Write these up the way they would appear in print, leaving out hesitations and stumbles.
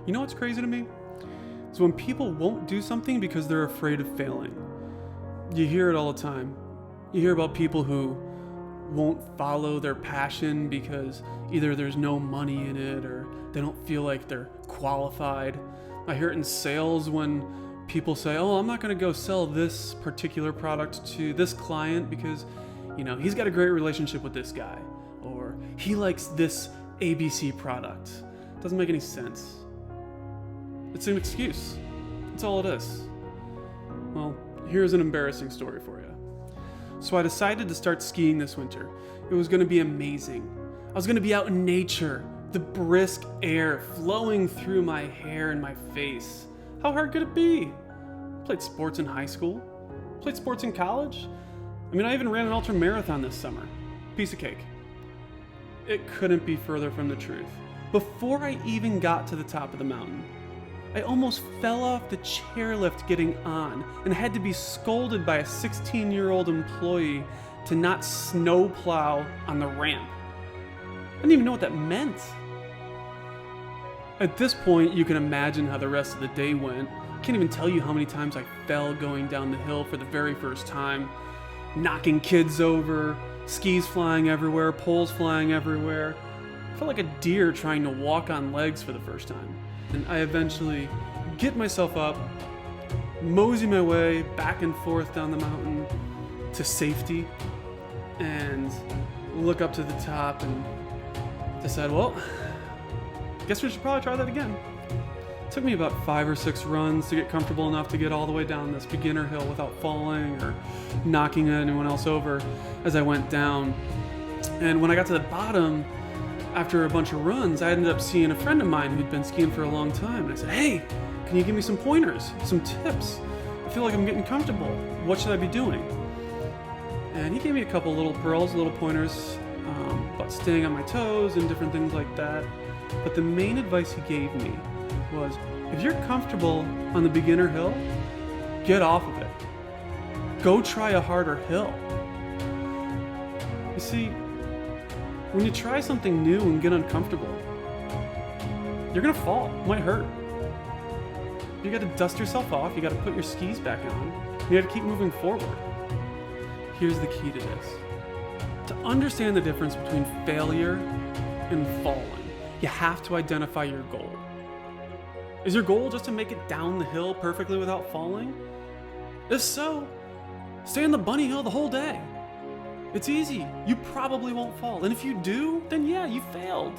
You know what's crazy to me? Is when people won't do something because they're afraid of failing. You hear it all the time. You hear about people who won't follow their passion because either there's no money in it or they don't feel like they're qualified. I hear it in sales when people say, oh, I'm not going to go sell this particular product to this client because, he's got a great relationship with this guy, or he likes this ABC product. Doesn't make any sense. It's an excuse. That's all it is. Well, here's an embarrassing story for you. So I decided to start skiing this winter. It was going to be amazing. I was going to be out in nature, the brisk air flowing through my hair and my face. How hard could it be? Played sports in high school. Played sports in college. I even ran an ultra marathon this summer. Piece of cake. It couldn't be further from the truth. Before I even got to the top of the mountain, I almost fell off the chairlift getting on and had to be scolded by a 16-year-old employee to not snowplow on the ramp. I didn't even know what that meant. At this point, you can imagine how the rest of the day went. I can't even tell you how many times I fell going down the hill for the very first time, knocking kids over, skis flying everywhere, poles flying everywhere. I felt like a deer trying to walk on legs for the first time. And I eventually get myself up, mosey my way back and forth down the mountain to safety, and look up to the top and decide, well, guess we should probably try that again. It took me about 5 or 6 runs to get comfortable enough to get all the way down this beginner hill without falling or knocking anyone else over as I went down. And when I got to the bottom, after a bunch of runs, I ended up seeing a friend of mine who'd been skiing for a long time. And I said, hey, can you give me some pointers, some tips? I feel like I'm getting comfortable. What should I be doing? And he gave me a couple little pearls, little pointers, about staying on my toes and different things like that. But the main advice he gave me was, if you're comfortable on the beginner hill, get off of it. Go try a harder hill. You see, when you try something new and get uncomfortable, you're gonna fall. It might hurt. You gotta dust yourself off, you gotta put your skis back on, you gotta keep moving forward. Here's the key to this. To understand the difference between failure and falling, you have to identify your goal. Is your goal just to make it down the hill perfectly without falling? If so, stay on the bunny hill the whole day. It's easy. You probably won't fall. And if you do, then yeah, you failed.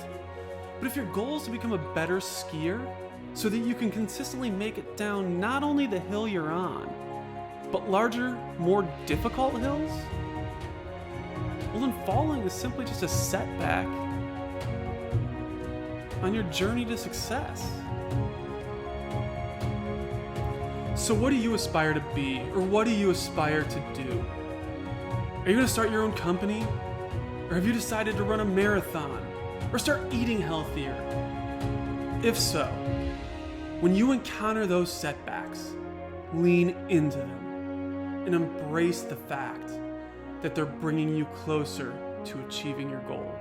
But if your goal is to become a better skier so that you can consistently make it down not only the hill you're on, but larger, more difficult hills, well then falling is simply just a setback on your journey to success. So what do you aspire to be, or what do you aspire to do? Are you going to start your own company? Or have you decided to run a marathon? Or start eating healthier? If so, when you encounter those setbacks, lean into them and embrace the fact that they're bringing you closer to achieving your goal.